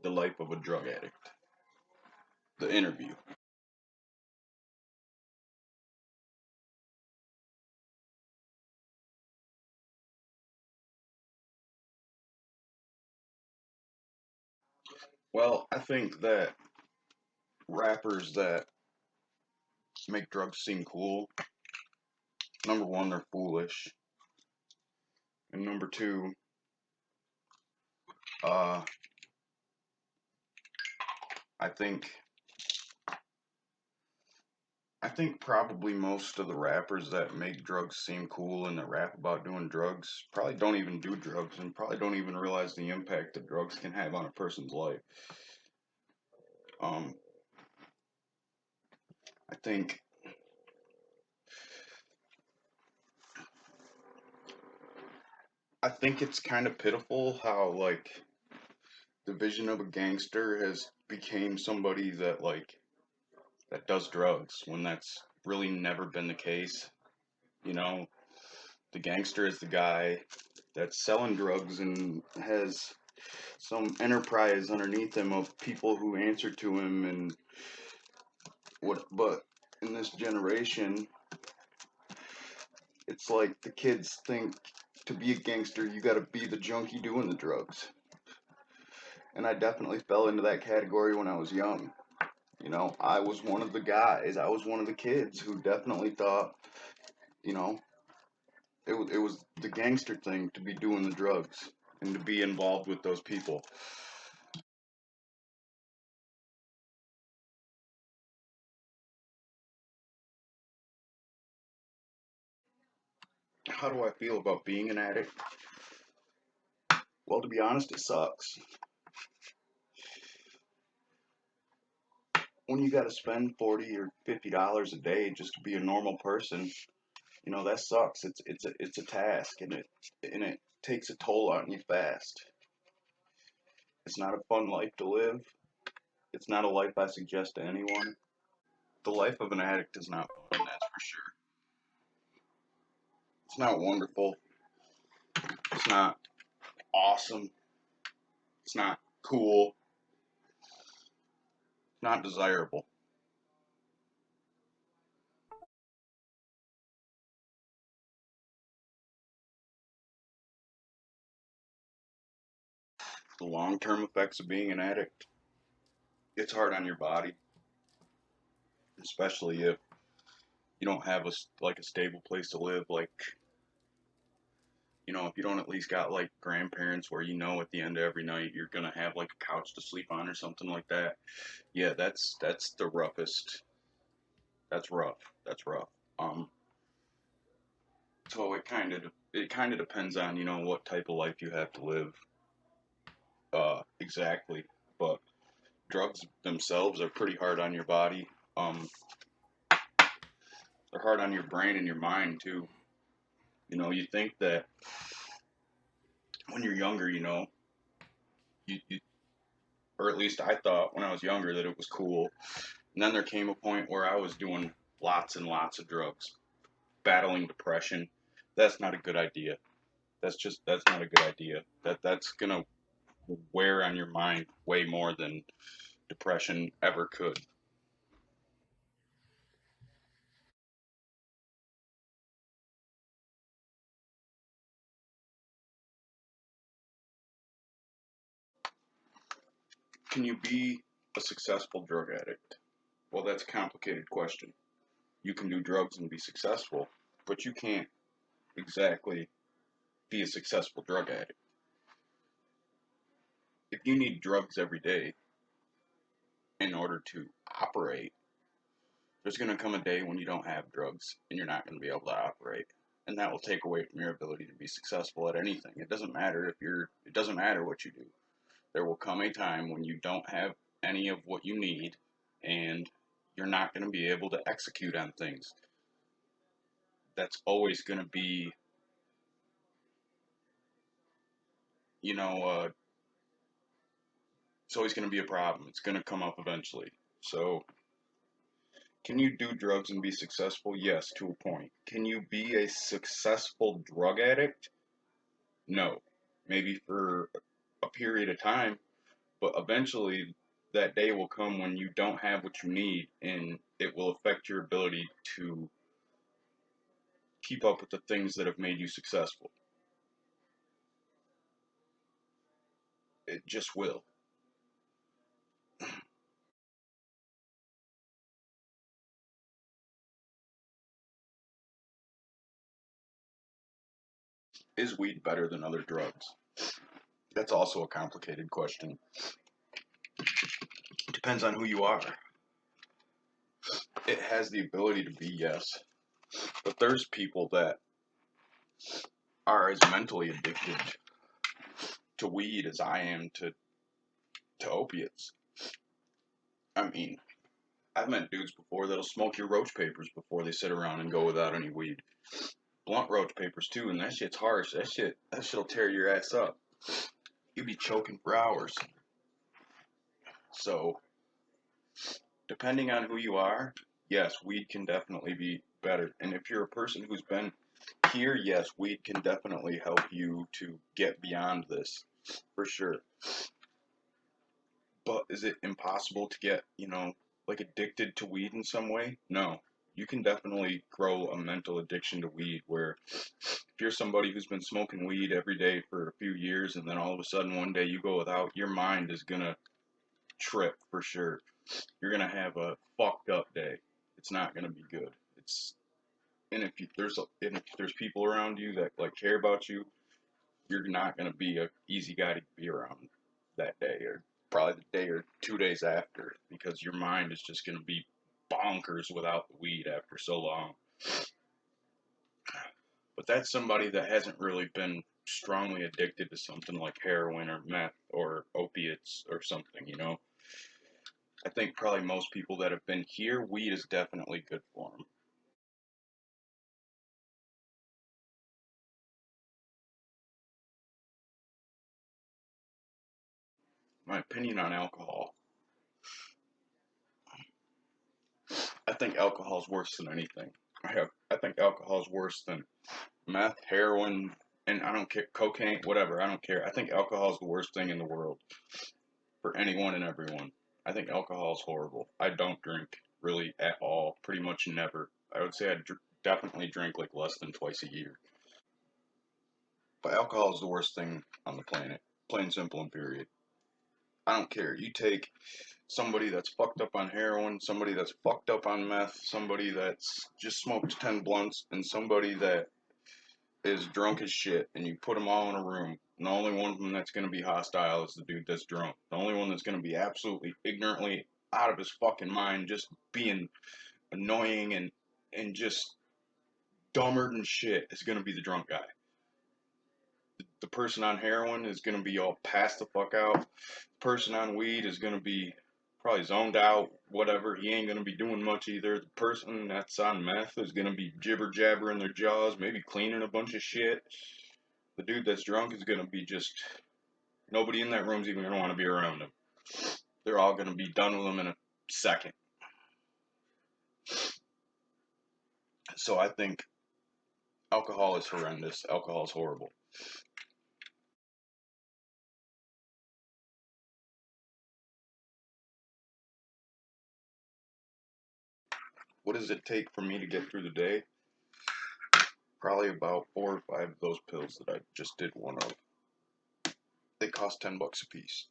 The Life of a Drug Addict. The interview. Well, I think that rappers that make drugs seem cool, number one, they're foolish. And number two, uh, I think I think probably most of the rappers that make drugs seem cool and that rap about doing drugs probably don't even do drugs and probably don't even realize the impact that drugs can have on a person's life. Um, I think I think it's kind of pitiful how like the vision of a gangster has became somebody that that does drugs when that's really never been the case. You know, the gangster is the guy that's selling drugs and has some enterprise underneath him of people who answer to him and what. But in this generation, it's like the kids think to be a gangster you got to be the junkie doing the drugs, and I definitely fell into that category when I was young. You know, I was one of the guys, I was one of the kids who definitely thought, you know, it was the gangster thing to be doing the drugs and to be involved with those people. How do I feel about being an addict? Well, to be honest, it sucks. When you got to spend 40 or $50 a day just to be a normal person, you know that sucks. It's a task, and it takes a toll on you fast. It's not a fun life to live. It's not a life I suggest to anyone. The life of an addict is not fun, that's for sure. It's not wonderful. It's not awesome. It's not cool. It's not desirable. The long-term effects of being an addict, it's hard on your body, especially if you don't have a stable place to live. Like, you know, if you don't at least got like grandparents where you know at the end of every night you're gonna have like a couch to sleep on or something like that. Yeah, that's the roughest. That's rough. That's rough. Um, so it kind of depends on what type of life you have to live. Exactly. But drugs themselves are pretty hard on your body. Um, they're hard on your brain and your mind too. You know, you think that when you're younger, you or at least I thought when I was younger that it was cool. And then there came a point where I was doing lots and lots of drugs, battling depression. That's not a good idea. That's not a good idea. That's gonna wear on your mind way more than depression ever could. Can you be a successful drug addict? Well, that's a complicated question. You can do drugs and be successful, but you can't exactly be a successful drug addict. If you need drugs every day in order to operate, there's going to come a day when you don't have drugs and you're not going to be able to operate. And that will take away from your ability to be successful at anything. It doesn't matter what you do. There will come a time when you don't have any of what you need and you're not going to be able to execute on things. That's always going to be, you know, it's always going to be a problem. It's going to come up eventually. So, can you do drugs and be successful? Yes, to a point. Can you be a successful drug addict? No. Maybe for a period of time, But eventually, that day will come when you don't have what you need, and it will affect your ability to keep up with the things that have made you successful. It just will. Is weed better than other drugs? That's also a complicated question. It depends on who you are. It has the ability to be yes, but there's people that are as mentally addicted to weed as I am to opiates. I mean, I've met dudes before that'll smoke your roach papers before they sit around and go without any weed. Blunt roach papers too, and that shit's harsh. That shit'll tear your ass up. You'd be choking for hours. So, depending on who you are, yes, weed can definitely be better. And if you're a person who's been here, yes, weed can definitely help you to get beyond this, for sure. But is it impossible to get, like addicted to weed in some way? No. You can definitely grow a mental addiction to weed where if you're somebody who's been smoking weed every day for a few years and then all of a sudden one day you go without, your mind is gonna trip for sure. You're gonna have a fucked up day. It's not gonna be good. It's and if you, there's and if there's people around you that like care about you, you're not gonna be a easy guy to be around that day or probably the day or 2 days after because your mind is just gonna be bonkers without the weed after so long. But that's somebody that hasn't really been strongly addicted to something like heroin or meth or opiates or something. I think probably most people that have been here, weed is definitely good for them. My opinion on alcohol. I think alcohol is worse than anything. I think alcohol is worse than meth, heroin, and I don't care, cocaine, whatever. I don't care. I think alcohol is the worst thing in the world for anyone and everyone. I think alcohol is horrible. I don't drink really at all. Pretty much never. I would say definitely drink like less than twice a year. But alcohol is the worst thing on the planet. Plain simple and period. I don't care. You take somebody that's fucked up on heroin, somebody that's fucked up on meth, somebody that's just smoked 10 blunts, and somebody that is drunk as shit, and you put them all in a room, and the only one of them that's going to be hostile is the dude that's drunk. The only one that's going to be absolutely ignorantly out of his fucking mind, just being annoying and just dumber than shit is going to be the drunk guy. The person on heroin is going to be all passed the fuck out. The person on weed is going to be probably zoned out, whatever. He ain't going to be doing much either. The person that's on meth is going to be jibber jabbering their jaws, maybe cleaning a bunch of shit. The dude that's drunk is going to be just nobody in that room's even going to want to be around him. They're all going to be done with him in a second. So I think alcohol is horrendous. Alcohol is horrible. What does it take for me to get through the day? Probably about 4 or 5 of those pills that I just did one of. They cost $10 a piece.